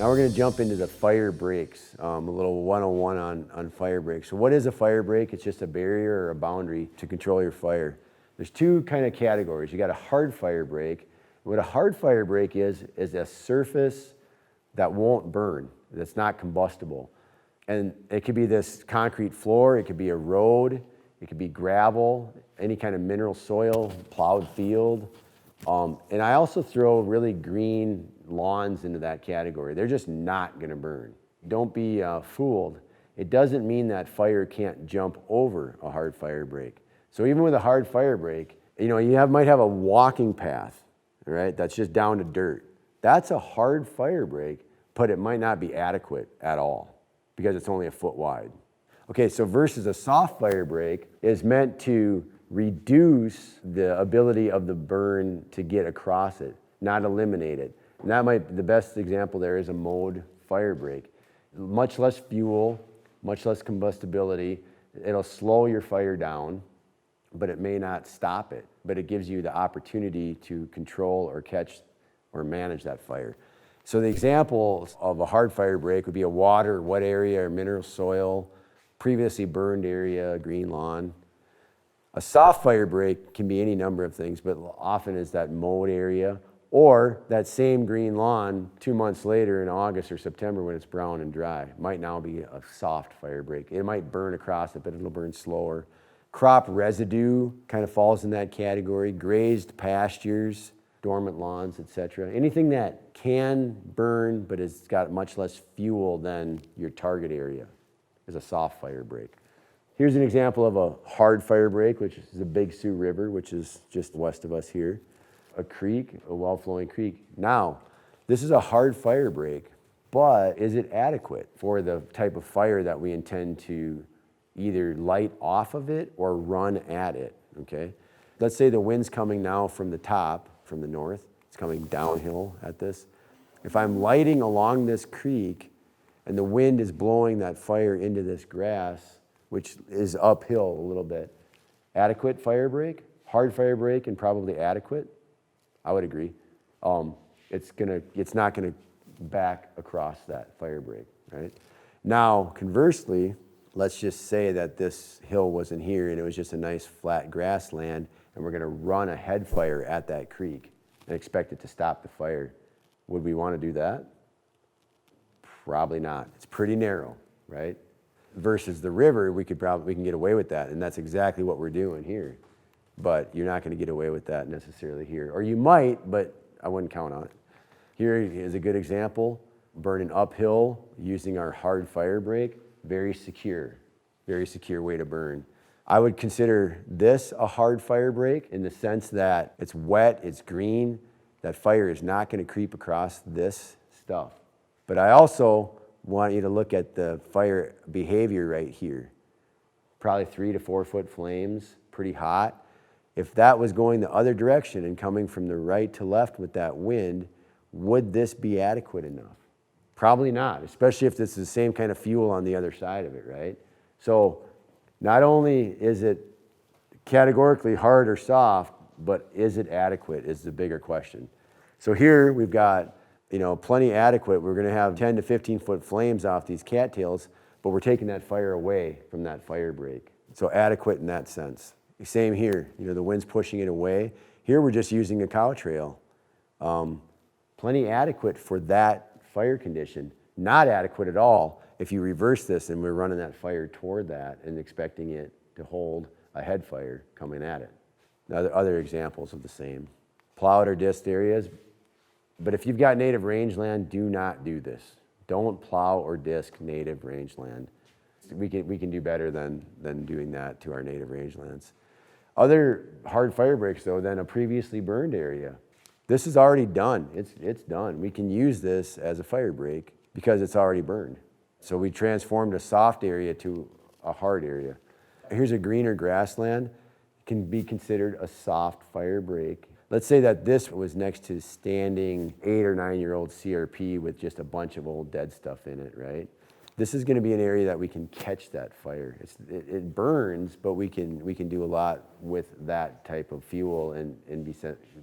Now we're going to jump into the fire breaks, a little 101 on fire breaks. So what is a fire break? It's just a barrier or a boundary to control your fire. There's two kind of categories. You got a hard fire break. What a hard fire break is a surface that won't burn, that's not combustible. And it could be this concrete floor, it could be a road, it could be gravel, any kind of mineral soil, plowed field. And I also throw really green lawns into that category. They're just not gonna burn. Don't be fooled. It doesn't mean that fire can't jump over a hard fire break. So even with a hard fire break, you might have a walking path, all right? That's just down to dirt. That's a hard fire break, but it might not be adequate at all because it's only a foot wide. Okay, so versus a soft fire break is meant to reduce the ability of the burn to get across it, not eliminate it. And the best example there is a mowed fire break. Much less fuel, much less combustibility. It'll slow your fire down, but it may not stop it. But it gives you the opportunity to control or catch or manage that fire. So the example of a hard fire break would be a water or wet area or mineral soil, previously burned area, green lawn. A soft fire break can be any number of things, but often is that mowed area or that same green lawn 2 months later in August or September when it's brown and dry. Might now be a soft fire break. It might burn across it, but it'll burn slower. Crop residue kind of falls in that category. Grazed pastures, dormant lawns, etc. Anything that can burn, but it's got much less fuel than your target area is a soft fire break. Here's an example of a hard fire break, which is the Big Sioux River, which is just west of us here. A creek, a well-flowing creek. Now, this is a hard fire break, but is it adequate for the type of fire that we intend to either light off of it or run at it, okay? Let's say the wind's coming now from the top, from the north. It's coming downhill at this. If I'm lighting along this creek and the wind is blowing that fire into this grass, which is uphill a little bit, adequate fire break, hard fire break, and probably adequate, I would agree. It's not gonna back across that fire break, right? Now, conversely, let's just say that this hill wasn't here and it was just a nice flat grassland and we're gonna run a head fire at that creek and expect it to stop the fire. Would we wanna do that? Probably not. It's pretty narrow, right? Versus the river, we can get away with that, and that's exactly what we're doing here. But you're not gonna get away with that necessarily here. Or you might, but I wouldn't count on it. Here is a good example, burning uphill using our hard fire break, very secure way to burn. I would consider this a hard fire break in the sense that it's wet, it's green, that fire is not gonna creep across this stuff. But I also want you to look at the fire behavior right here. Probably 3 to 4 foot flames, pretty hot. If that was going the other direction and coming from the right to left with that wind, would this be adequate enough? Probably not, especially if this is the same kind of fuel on the other side of it, right? So not only is it categorically hard or soft, but is it adequate is the bigger question. So here we've got plenty adequate. We're gonna have 10 to 15 foot flames off these cattails, but we're taking that fire away from that fire break. So adequate in that sense. Same here, the wind's pushing it away. Here we're just using a cow trail. Plenty adequate for that fire condition. Not adequate at all if you reverse this and we're running that fire toward that and expecting it to hold a head fire coming at it. Other examples of the same. Plowed or disked areas. But if you've got native rangeland, do not do this. Don't plow or disc native rangeland. We can do better than doing that to our native rangelands. Other hard fire breaks though, than a previously burned area. This is already done, it's done. We can use this as a fire break because it's already burned. So we transformed a soft area to a hard area. Here's a greener grassland. It can be considered a soft fire break. Let's say that this was next to standing 8 or 9 year old CRP with just a bunch of old dead stuff in it, right? This is gonna be an area that we can catch that fire. It burns, but we can do a lot with that type of fuel and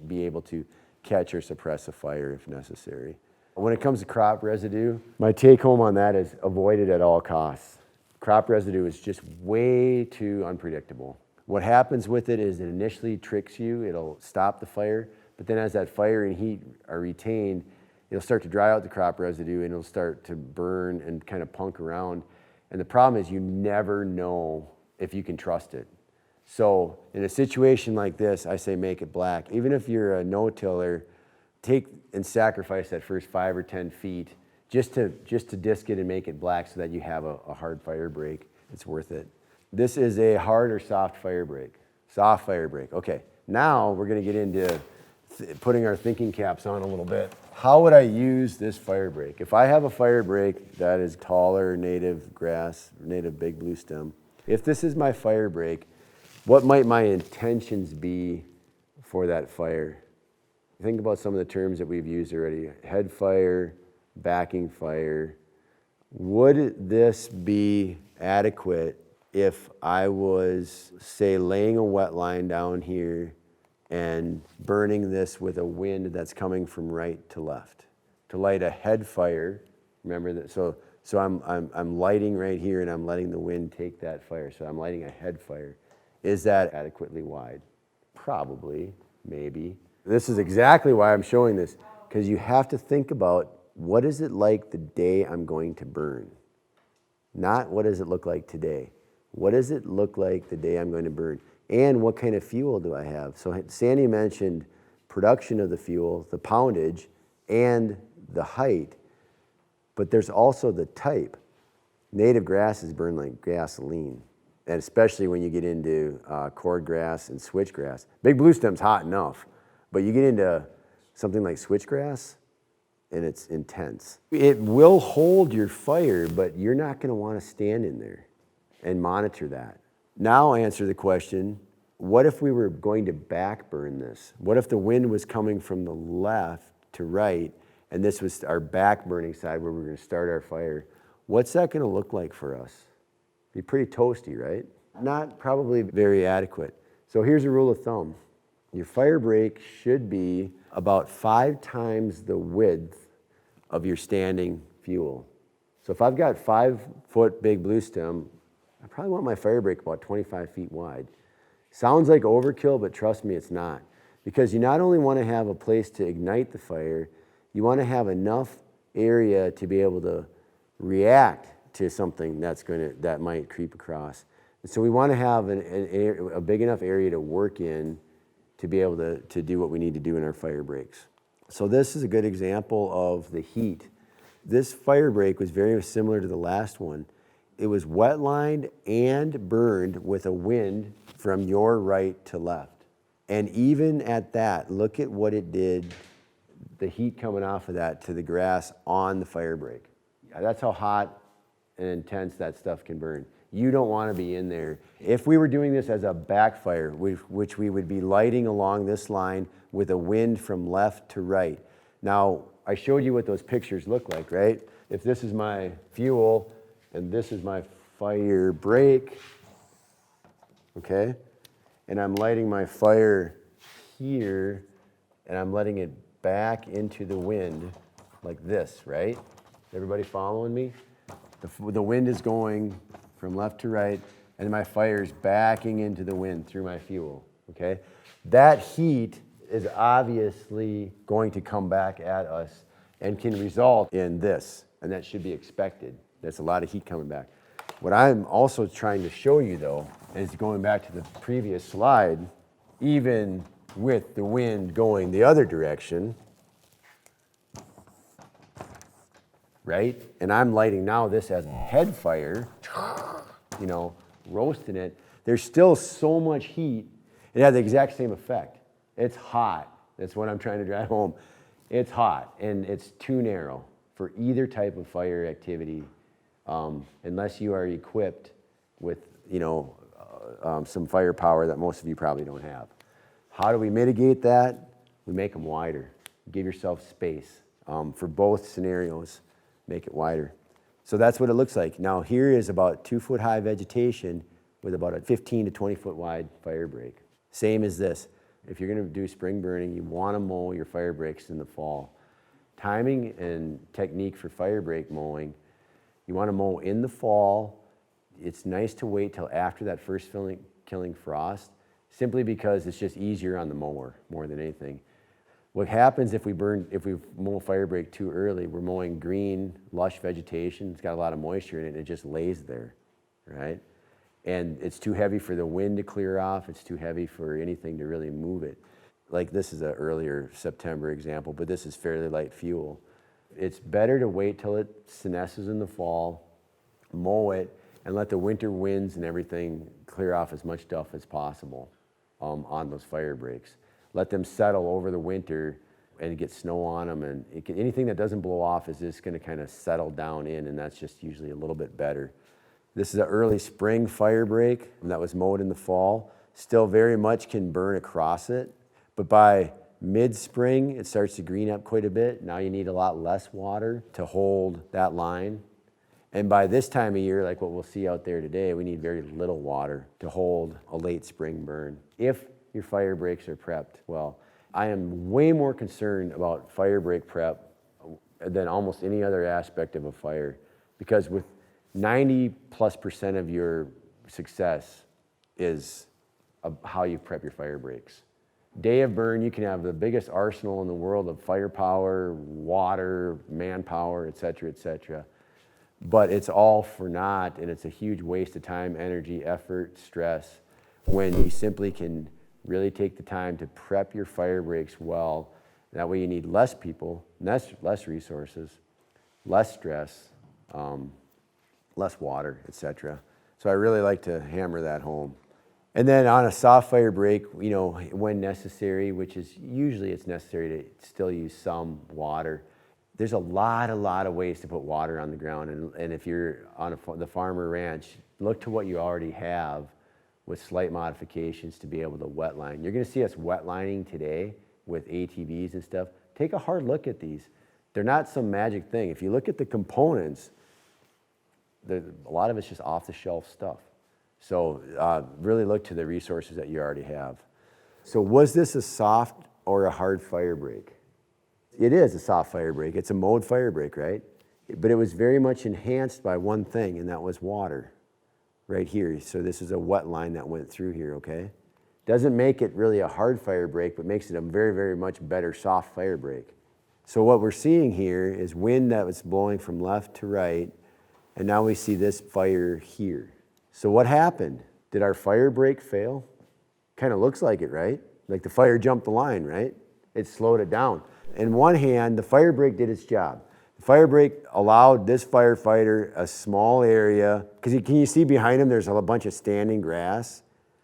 be able to catch or suppress a fire if necessary. When it comes to crop residue, my take home on that is avoid it at all costs. Crop residue is just way too unpredictable. What happens with it is it initially tricks you, it'll stop the fire, but then as that fire and heat are retained, it'll start to dry out the crop residue and it'll start to burn and kind of punk around. And the problem is you never know if you can trust it. So in a situation like this, I say make it black. Even if you're a no-tiller, take and sacrifice that first 5 or 10 feet just to disc it and make it black so that you have a hard fire break. It's worth it. This is a hard or soft fire break? Soft fire break. Okay, now we're gonna get into putting our thinking caps on a little bit. How would I use this fire break? If I have a fire break that is taller, native grass, native big blue stem, if this is my fire break, what might my intentions be for that fire? Think about some of the terms that we've used already. Head fire, backing fire. Would this be adequate if I was, say, laying a wet line down here and burning this with a wind that's coming from right to left? To light a head fire, remember that, so I'm lighting right here and I'm letting the wind take that fire. So I'm lighting a head fire. Is that adequately wide? Probably, maybe. This is exactly why I'm showing this, because you have to think about what is it like the day I'm going to burn? Not what does it look like today. What does it look like the day I'm going to burn? And what kind of fuel do I have? So Sandy mentioned production of the fuel, the poundage, and the height, but there's also the type. Native grasses burn like gasoline, and especially when you get into cordgrass and switchgrass. Big blue stem's hot enough, but you get into something like switchgrass, and it's intense. It will hold your fire, but you're not gonna wanna stand in there and monitor that. Now answer the question, what if we were going to back burn this? What if the wind was coming from the left to right, and this was our back burning side where we're gonna start our fire? What's that gonna look like for us? Be pretty toasty, right? Not probably very adequate. So here's a rule of thumb. Your fire break should be about 5 times the width of your standing fuel. So if I've got 5-foot big blue stem, I probably want my fire break about 25 feet wide. Sounds like overkill, but trust me, it's not. Because you not only want to have a place to ignite the fire, you want to have enough area to be able to react to something that might creep across. And so we want to have a big enough area to work in to be able to do what we need to do in our fire breaks. So this is a good example of the heat. This fire break was very similar to the last one. It was wet lined and burned with a wind from your right to left. And even at that, look at what it did, the heat coming off of that to the grass on the fire break. That's how hot and intense that stuff can burn. You don't want to be in there. If we were doing this as a backfire, which we would be lighting along this line with a wind from left to right. Now, I showed you what those pictures look like, right? If this is my fuel and this is my fire break, okay? And I'm lighting my fire here and I'm letting it back into the wind like this, right? Everybody following me? The wind is going from left to right, and my fire's backing into the wind through my fuel, okay? That heat is obviously going to come back at us and can result in this, and that should be expected. There's a lot of heat coming back. What I'm also trying to show you, though, is going back to the previous slide, even with the wind going the other direction, right? And I'm lighting now this as a head fire, you know, roasting it. There's still so much heat. It has the exact same effect. It's hot. That's what I'm trying to drive home. It's hot, and it's too narrow for either type of fire activity, unless you are equipped with, you know, some firepower that most of you probably don't have. How do we mitigate that? We make them wider. Give yourself space. For both scenarios, make it wider. So that's what it looks like. Now here is about 2-foot high vegetation with about a 15 to 20 foot wide fire break. Same as this. If you're gonna do spring burning, you wanna mow your fire breaks in the fall timing and technique for fire break mowing, you want to mow in the fall. It's nice to wait till after that first killing frost, simply because it's just easier on the mower more than anything. What happens if we mow fire break too early, we're mowing green, lush vegetation, it's got a lot of moisture in it, and it just lays there, right? And it's too heavy for the wind to clear off, it's too heavy for anything to really move it. Like this is an earlier September example, but this is fairly light fuel. It's better to wait till it senesces in the fall, mow it, and let the winter winds and everything clear off as much stuff as possible on those fire breaks. Let them settle over the winter and get snow on them, and anything that doesn't blow off is just going to kind of settle down in, and that's just usually a little bit better. This is an early spring fire break that was mowed in the fall. Still very much can burn across it, but by mid-spring it starts to green up quite a bit. Now you need a lot less water to hold that line. And by this time of year, like what we'll see out there today, we need very little water to hold a late spring burn. If your fire breaks are prepped well. I am way more concerned about fire break prep than almost any other aspect of a fire, because with 90+% of your success is how you prep your fire breaks. Day of burn, you can have the biggest arsenal in the world of firepower, water, manpower, et cetera, but it's all for naught, and it's a huge waste of time, energy, effort, stress, when you simply can really take the time to prep your fire breaks well. That way you need less people, less resources, less stress, less water, etc. So I really like to hammer that home. And then on a soft fire break, you know, when necessary, which is usually it's necessary to still use some water. There's a lot of ways to put water on the ground, and if you're on the farmer ranch, look to what you already have with slight modifications to be able to wet line. You're going to see us wet lining today with ATVs and stuff. Take a hard look at these. They're not some magic thing. If you look at the components, a lot of it's just off-the-shelf stuff. So really look to the resources that you already have. So was this a soft or a hard fire break? It is a soft fire break. It's a mowed fire break, right? But it was very much enhanced by one thing, and that was water. Right here. So this is a wet line that went through here, okay? Doesn't make it really a hard fire break, but makes it a very much better soft fire break. So what we're seeing here is wind that was blowing from left to right, and now we see this fire here. So what happened? Did our fire break fail? Kind of looks like it, right? Like the fire jumped the line, right? It slowed it down. In one hand, the fire break did its job. The fire break allowed this firefighter a small area, because can you see behind him there's a bunch of standing grass?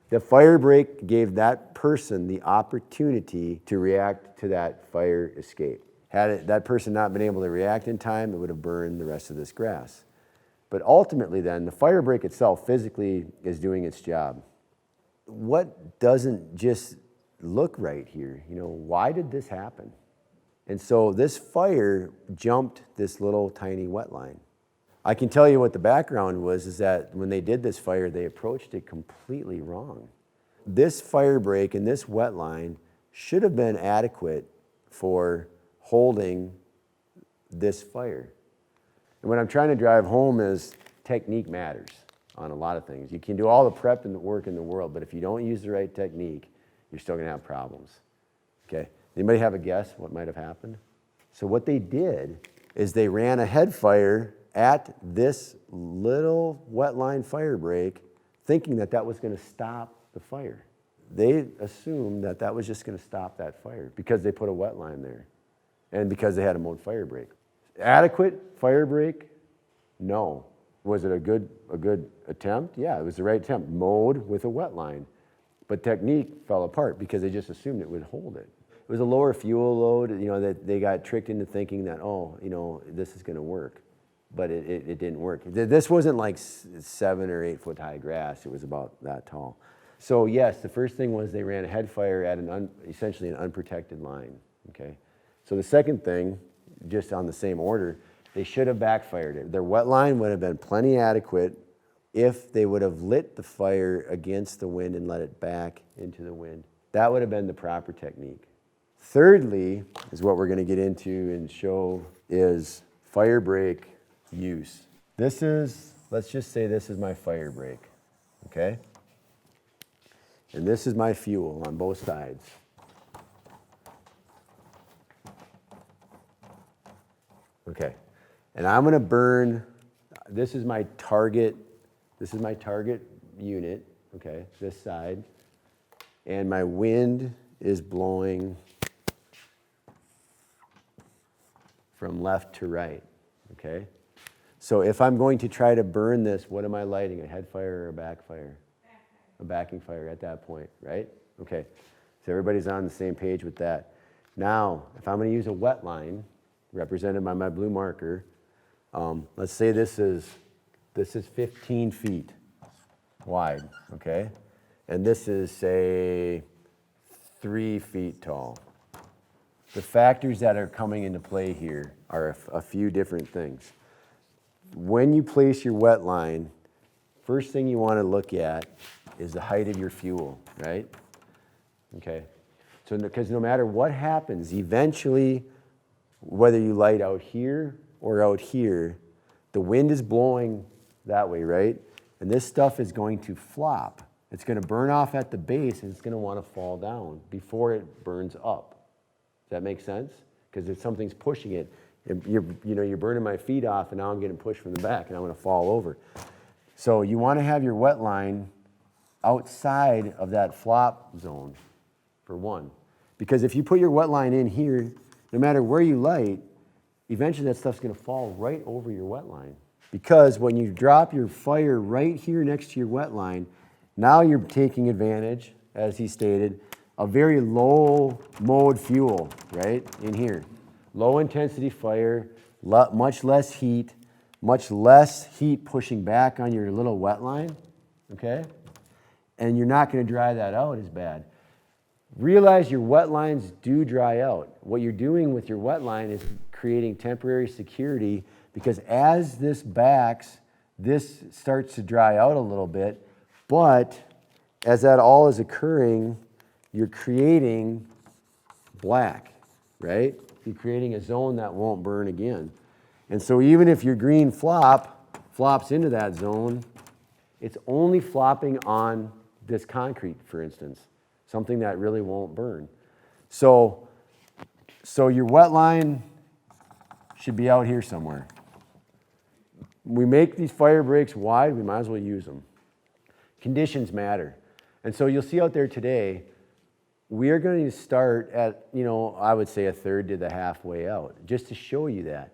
The fire break gave that person the opportunity to react to that fire escape. Had that person not been able to react in time, it would have burned the rest of this grass. But ultimately then, the fire break itself physically is doing its job. What doesn't just look right here? You know, why did this happen? And so this fire jumped this little tiny wet line. I can tell you what the background was, is that when they did this fire, they approached it completely wrong. This fire break and this wet line should have been adequate for holding this fire. And what I'm trying to drive home is technique matters on a lot of things. You can do all the prep and the work in the world, but if you don't use the right technique, you're still gonna have problems, okay? Anybody have a guess what might have happened? So what they did is they ran a head fire at this little wet line fire break, thinking that that was going to stop the fire. They assumed that that was just going to stop that fire because they put a wet line there and because they had a mowed fire break. Adequate fire break? No. Was it a good attempt? Yeah, it was the right attempt, mowed with a wet line. But technique fell apart because they just assumed it would hold it. It was a lower fuel load, you know, that they got tricked into thinking that, oh, you know, this is going to work. But it didn't work. This wasn't like 7 or 8 foot high grass. It was about that tall. So yes, the first thing was they ran a head fire at essentially an unprotected line, okay? So the second thing, just on the same order, they should have backfired it. Their wet line would have been plenty adequate if they would have lit the fire against the wind and let it back into the wind. That would have been the proper technique. Thirdly, is what we're going to get into and show is fire brake use. This is, let's just say this is my fire brake, okay? And this is my fuel on both sides. Okay, and I'm going to burn, this is my target unit, okay, this side, and my wind is blowing from left to right, okay? So if I'm going to try to burn this, what am I lighting, a head fire or a backfire? A backing fire at that point, right? Okay, so everybody's on the same page with that. Now, if I'm going to use a wet line, represented by my blue marker, let's say this is 15 feet wide, okay? And this is, say, 3 feet tall. The factors that are coming into play here are a few different things. When you place your wet line, first thing you want to look at is the height of your fuel, right? Okay. So, because no matter what happens, eventually, whether you light out here or out here, the wind is blowing that way, right? And this stuff is going to flop. It's going to burn off at the base and it's going to want to fall down before it burns up. Does that make sense? Because if something's pushing it, you're burning my feet off and now I'm getting pushed from the back and I'm going to fall over. So you want to have your wet line outside of that flop zone, for one. Because if you put your wet line in here, no matter where you light, eventually that stuff's going to fall right over your wet line. Because when you drop your fire right here next to your wet line, now you're taking advantage, as he stated, of very low mode fuel, right, in here. Low intensity fire, much less heat pushing back on your little wet line, okay? And you're not going to dry that out as bad. Realize your wet lines do dry out. What you're doing with your wet line is creating temporary security, because as this backs, this starts to dry out a little bit, but as that all is occurring, you're creating black, right? You're creating a zone that won't burn again. And so even if your green flops into that zone, it's only flopping on this concrete, for instance, something that really won't burn. So your wet line should be out here somewhere. We make these fire breaks wide, we might as well use them. Conditions matter. And so you'll see out there today, we are going to start at, I would say a third to the halfway out, just to show you that.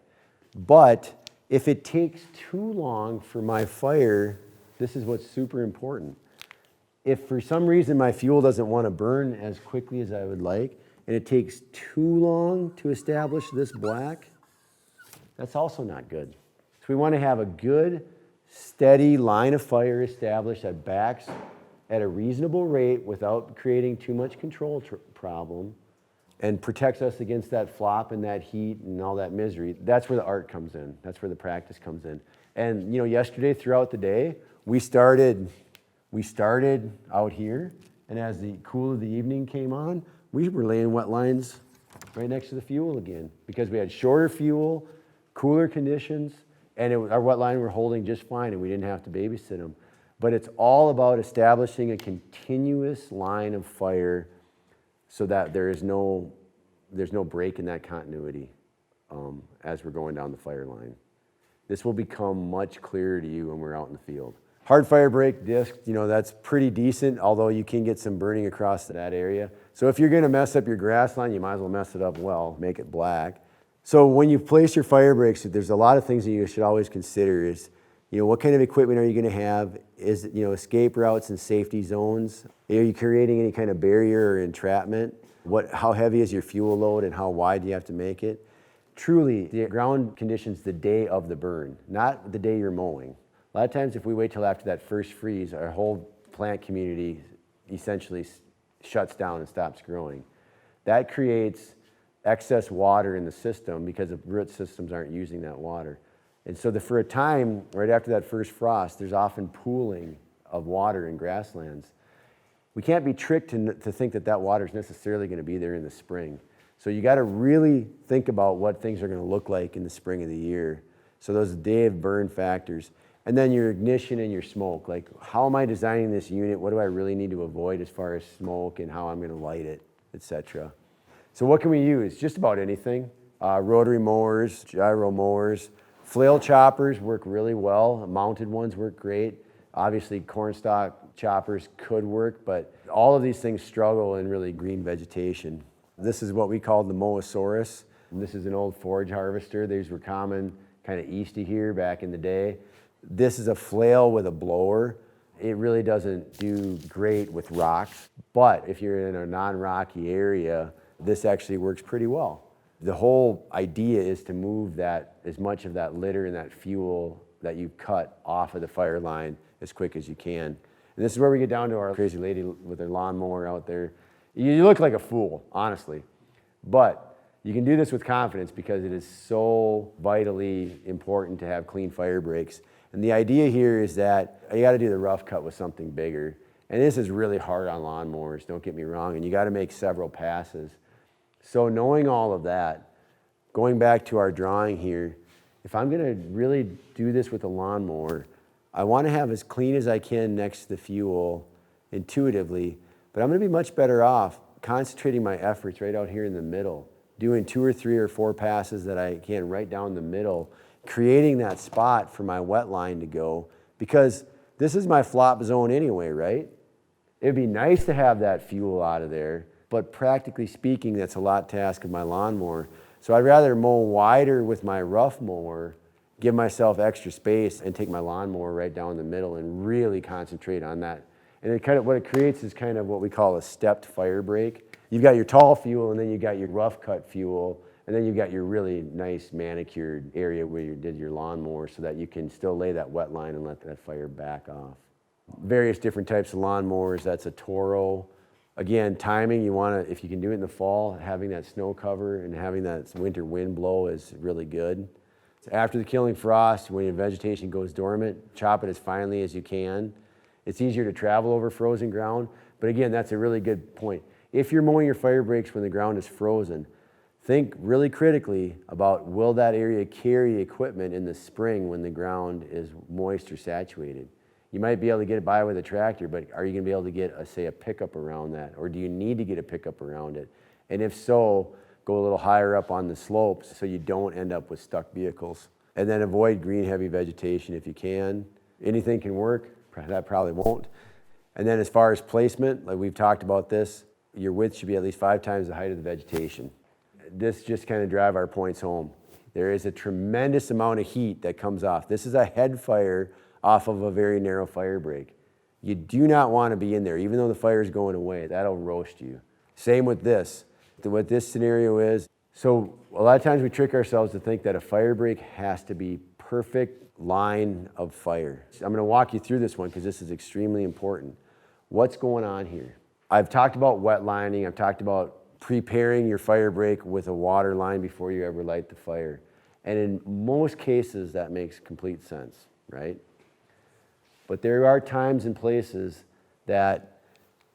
But if it takes too long for my fire, this is what's super important. If for some reason my fuel doesn't want to burn as quickly as I would like, and it takes too long to establish this black, that's also not good. So we want to have a good, steady line of fire established that backs at a reasonable rate without creating too much control problem, and protects us against that flop and that heat and all that misery. That's where the art comes in. That's where the practice comes in. And yesterday throughout the day, we started out here, and as the cool of the evening came on, we were laying wet lines right next to the fuel again, because we had shorter fuel, cooler conditions, and our wet line were holding just fine, and we didn't have to babysit them. But it's all about establishing a continuous line of fire so that there's no break in that continuity as we're going down the fire line. This will become much clearer to you when we're out in the field. Hard fire brake disc, that's pretty decent, although you can get some burning across that area. So if you're going to mess up your grass line, you might as well mess it up well, make it black. So when you place your fire brakes, there's a lot of things that you should always consider is, what kind of equipment are you going to have? Is it, escape routes and safety zones? Are you creating any kind of barrier or entrapment? How heavy is your fuel load and how wide do you have to make it? Truly, the ground conditions the day of the burn, not the day you're mowing. A lot of times if we wait till after that first freeze, our whole plant community essentially shuts down and stops growing. That creates excess water in the system because the root systems aren't using that water. And so for a time, right after that first frost, there's often pooling of water in grasslands. We can't be tricked to think that water is necessarily going to be there in the spring. So you got to really think about what things are going to look like in the spring of the year. So those day of burn factors. And then your ignition and your smoke. Like, how am I designing this unit? What do I really need to avoid as far as smoke and how I'm going to light it, etc. So what can we use? Just about anything. Rotary mowers, gyro mowers, flail choppers work really well. Mounted ones work great. Obviously, cornstalk choppers could work, but all of these things struggle in really green vegetation. This is what we call the Moasaurus. This is an old forage harvester. These were common kind of east of here back in the day. This is a flail with a blower. It really doesn't do great with rocks, but if you're in a non-rocky area, this actually works pretty well. The whole idea is to move that, as much of that litter and that fuel that you cut off of the fire line as quick as you can. And this is where we get down to our crazy lady with her lawnmower out there. You look like a fool, honestly, but you can do this with confidence because it is so vitally important to have clean fire breaks. And the idea here is that you got to do the rough cut with something bigger. And this is really hard on lawnmowers, don't get me wrong, and you got to make several passes. So knowing all of that, going back to our drawing here, if I'm going to really do this with a lawnmower, I want to have as clean as I can next to the fuel intuitively, but I'm going to be much better off concentrating my efforts right out here in the middle, doing 2 or 3 or 4 passes that I can right down the middle, creating that spot for my wet line to go, because this is my flop zone anyway, right? It'd be nice to have that fuel out of there, but practically speaking, that's a lot to ask of my lawnmower. So I'd rather mow wider with my rough mower, give myself extra space, and take my lawnmower right down the middle and really concentrate on that. And it what it creates is kind of what we call a stepped fire break. You've got your tall fuel, and then you've got your rough cut fuel, and then you've got your really nice manicured area where you did your lawnmower so that you can still lay that wet line and let that fire back off. Various different types of lawnmowers. That's a Toro. Again, timing, you want to, if you can do it in the fall, having that snow cover and having that winter wind blow is really good. So after the killing frost, when your vegetation goes dormant, chop it as finely as you can. It's easier to travel over frozen ground, but again, that's a really good point. If you're mowing your fire breaks when the ground is frozen, think really critically about, will that area carry equipment in the spring when the ground is moist or saturated? You might be able to get it by with a tractor, but are you going to be able to get, say, a pickup around that? Or do you need to get a pickup around it? And if so, go a little higher up on the slopes so you don't end up with stuck vehicles. And then avoid green heavy vegetation if you can. Anything can work, that probably won't. And then as far as placement, like we've talked about this, your width should be at least 5 times the height of the vegetation. This just kind of drive our points home. There is a tremendous amount of heat that comes off. This is a head fire off of a very narrow fire break. You do not want to be in there, even though the fire is going away. That'll roast you. Same with this. What this scenario is, so a lot of times we trick ourselves to think that a fire break has to be perfect line of fire. I'm going to walk you through this one because this is extremely important. What's going on here? I've talked about wet lining. I've talked about preparing your fire break with a water line before you ever light the fire. And in most cases, that makes complete sense, right? But there are times and places that,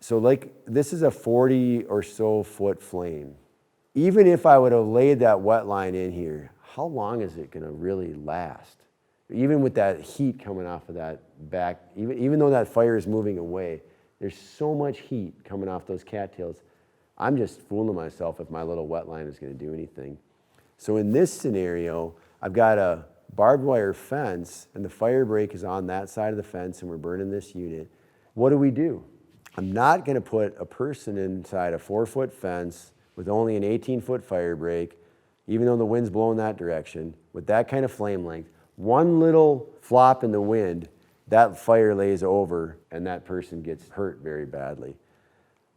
so like this is a 40 or so foot flame. Even if I would have laid that wet line in here, how long is it going to really last? Even with that heat coming off of that back, even though that fire is moving away, there's so much heat coming off those cattails. I'm just fooling myself if my little wet line is going to do anything. So in this scenario, I've got a barbed wire fence and the fire break is on that side of the fence and we're burning this unit. What do? I'm not going to put a person inside a 4-foot fence with only an 18-foot fire break, even though the wind's blowing that direction, with that kind of flame length. One little flop in the wind, that fire lays over and that person gets hurt very badly.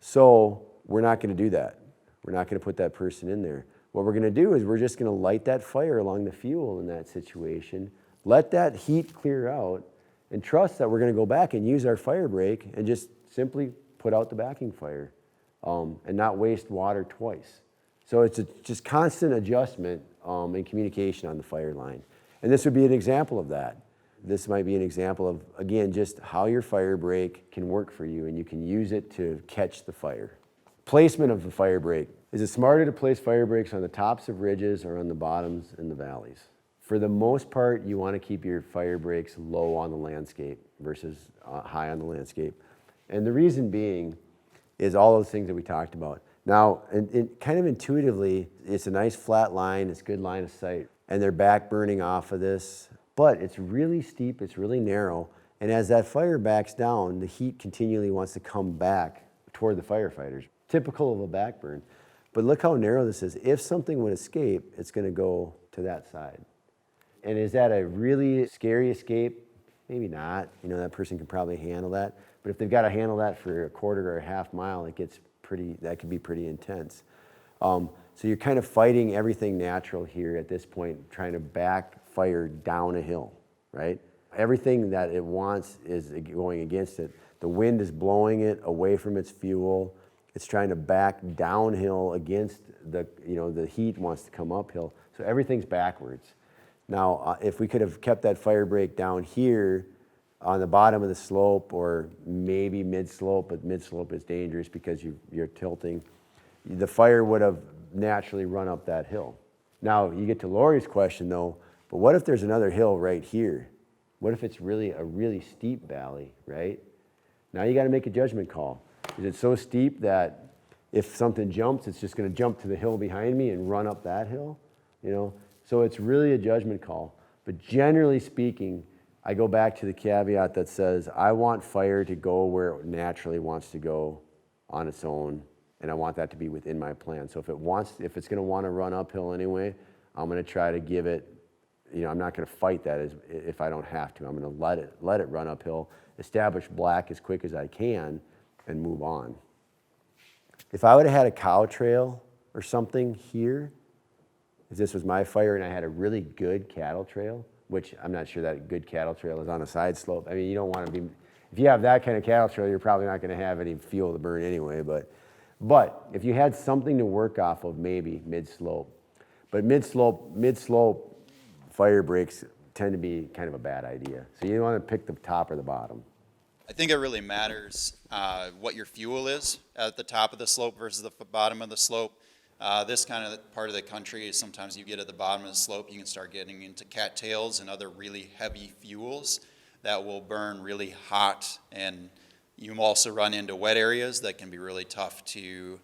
So we're not going to do that. We're not going to put that person in there. What we're going to do is we're just going to light that fire along the fuel in that situation, let that heat clear out, and trust that we're going to go back and use our fire break and just simply put out the backing fire and not waste water twice. So it's just constant adjustment and communication on the fire line. And this would be an example of that. This might be an example of, again, just how your fire break can work for you and you can use it to catch the fire. Placement of the fire break. Is it smarter to place fire breaks on the tops of ridges or on the bottoms in the valleys? For the most part, you want to keep your fire breaks low on the landscape versus high on the landscape. And the reason being is all those things that we talked about. Now, kind of intuitively, it's a nice flat line, it's good line of sight, and they're back burning off of this, but it's really steep, it's really narrow, and as that fire backs down, the heat continually wants to come back toward the firefighters. Typical of a back burn. But look how narrow this is. If something would escape, it's gonna go to that side. And is that a really scary escape? Maybe not. You know, that person can probably handle that. But if they've got to handle that for a quarter or a half mile, that could be pretty intense. So you're kind of fighting everything natural here at this point, trying to back fire down a hill, right? Everything that it wants is going against it. The wind is blowing it away from its fuel. It's trying to back downhill against the heat wants to come uphill. So everything's backwards. Now, if we could have kept that fire break down here on the bottom of the slope or maybe mid-slope, but mid-slope is dangerous because you're tilting, the fire would have naturally run up that hill. Now, you get to Lori's question though, but what if there's another hill right here? What if it's really a really steep valley, right? Now you got to make a judgment call. Is it so steep that if something jumps, it's just going to jump to the hill behind me and run up that hill? You know, so it's really a judgment call. But generally speaking, I go back to the caveat that says I want fire to go where it naturally wants to go on its own, and I want that to be within my plan. So if it's going to want to run uphill anyway, I'm going to try to give it. You know, I'm not going to fight that if I don't have to. I'm going to let it run uphill, establish black as quick as I can, and move on. If I would have had a cow trail or something here, if this was my fire and I had a really good cattle trail, which I'm not sure that good cattle trail is on a side slope. I mean, you don't want to be, if you have that kind of cattle trail, you're probably not going to have any fuel to burn anyway, but if you had something to work off of, maybe mid-slope. But mid-slope fire breaks tend to be kind of a bad idea. So you want to pick the top or the bottom. I think it really matters what your fuel is at the top of the slope versus the bottom of the slope. This kind of part of the country, sometimes you get at the bottom of the slope, you can start getting into cattails and other really heavy fuels that will burn really hot, and you also run into wet areas that can be really tough to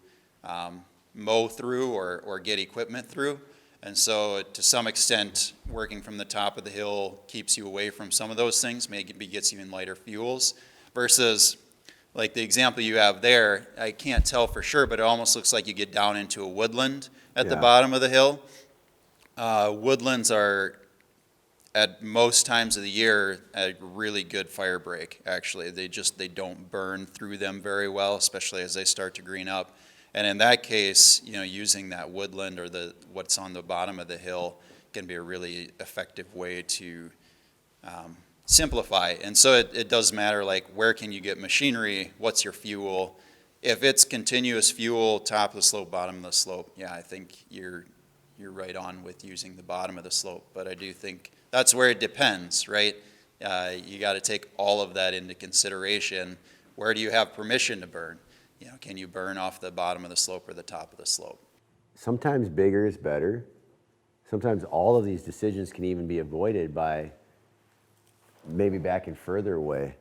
mow through or get equipment through. And so to some extent, working from the top of the hill keeps you away from some of those things, maybe gets you in lighter fuels, versus like the example you have there, I can't tell for sure, but it almost looks like you get down into a woodland at the bottom of the hill. Woodlands are, at most times of the year, a really good fire break, actually. They don't burn through them very well, especially as they start to green up. And in that case, you know, using that woodland or what's on the bottom of the hill can be a really effective way to simplify. And so it does matter, like, where can you get machinery? What's your fuel? If it's continuous fuel, top of the slope, bottom of the slope, yeah, I think you're right on with using the bottom of the slope. But I do think that's where it depends, right? You got to take all of that into consideration. Where do you have permission to burn? You know, can you burn off the bottom of the slope or the top of the slope? Sometimes bigger is better. Sometimes all of these decisions can even be avoided by maybe backing further away.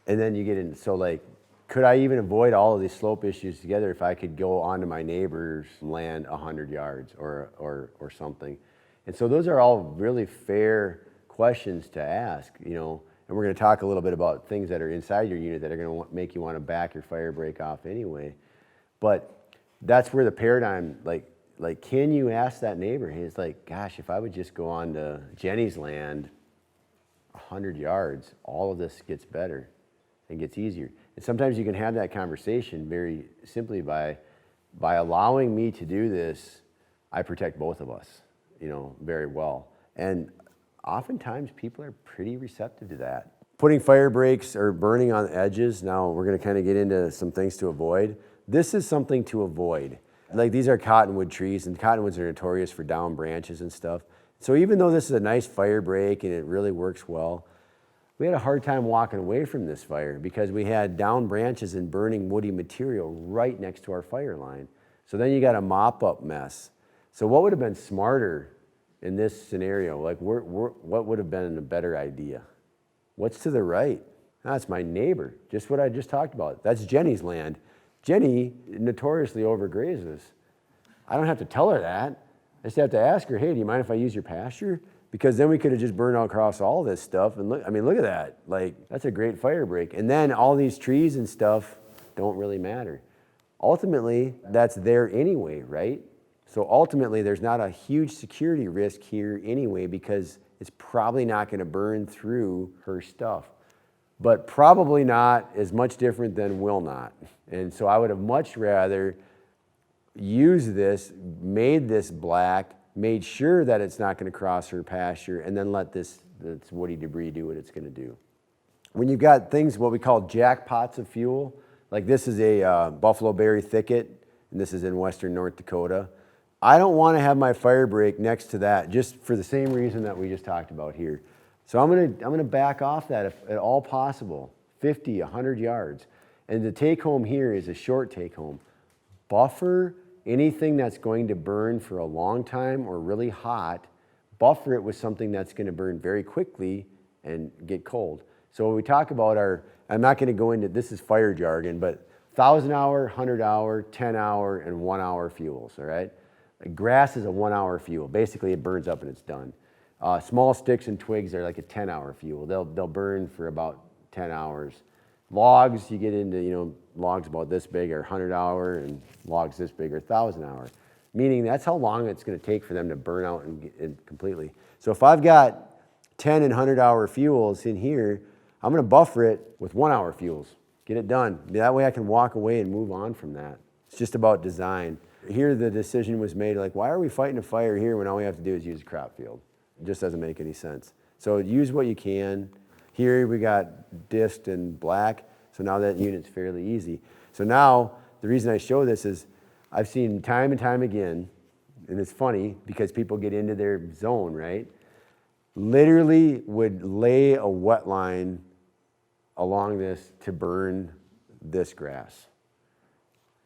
And then you get in, so like, could I even avoid all of these slope issues together if I could go onto my neighbor's land 100 yards or something? And so those are all really fair questions to ask, you know. And we're going to talk a little bit about things that are inside your unit that are going to make you want to back your fire break off anyway. But that's where the paradigm, like, can you ask that neighbor? He's like, gosh, if I would just go on to Jenny's land 100 yards, all of this gets better and gets easier. And sometimes you can have that conversation very simply by allowing me to do this, I protect both of us, you know, very well. And oftentimes people are pretty receptive to that. Putting fire breaks or burning on edges, now we're going to kind of get into some things to avoid. This is something to avoid. Like, these are cottonwood trees, and cottonwoods are notorious for down branches and stuff. So even though this is a nice fire break and it really works well, We had a hard time walking away from this fire because we had down branches and burning woody material right next to our fire line. So then you got a mop-up mess. So what would have been smarter in this scenario? Like, what would have been a better idea? What's to the right? That's my neighbor, just what I just talked about. That's Jenny's land. Jenny notoriously overgrazes. I don't have to tell her that. I just have to ask her, hey, do you mind if I use your pasture? Because then we could have just burned across all this stuff. And look, I mean, look at that. Like, that's a great fire break. And then all these trees and stuff don't really matter. Ultimately, that's there anyway, right? So ultimately, there's not a huge security risk here anyway, because it's probably not going to burn through her stuff. But probably not as much different than will not. And so I would have much rather used this, made this black, made sure that it's not going to cross her pasture, and then let this woody debris do what it's going to do. When you've got things, what we call jackpots of fuel, like this is a buffalo berry thicket, and this is in western North Dakota, I don't want to have my fire break next to that, just for the same reason that we just talked about here. So I'm gonna back off that if at all possible, 50, 100 yards. And the take home here is a short take home. Buffer anything that's going to burn for a long time or really hot, buffer it with something that's going to burn very quickly and get cold. So when we talk about I'm not going to go into, this is fire jargon, but 1,000-hour, 100-hour, 10-hour, and 1-hour fuels, all right? Grass is a 1-hour fuel. Basically, it burns up and it's done. Small sticks and twigs are like a 10-hour fuel. They'll burn for about 10 hours. Logs, you get into, logs about this big are 100-hour, and logs this big are 1,000-hour. Meaning that's how long it's going to take for them to burn out and completely. So if I've got 10 and 100-hour fuels in here, I'm going to buffer it with 1-hour fuels. Get it done. That way I can walk away and move on from that. It's just about design. Here the decision was made, like, why are we fighting a fire here when all we have to do is use a crop field? It just doesn't make any sense. So use what you can. Here we got disked and black, so now that unit's fairly easy. So now, the reason I show this is I've seen time and time again, and it's funny because people get into their zone, right? Literally would lay a wet line along this to burn this grass.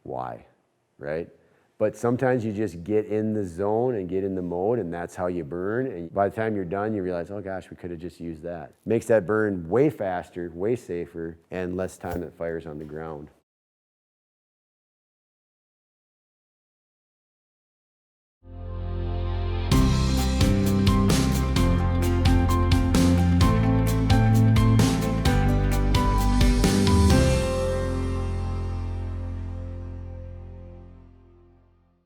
Why, right? But sometimes you just get in the zone and get in the mode, and that's how you burn. And by the time you're done, you realize, oh gosh, we could have just used that. Makes that burn way faster, way safer, and less time that fire's on the ground.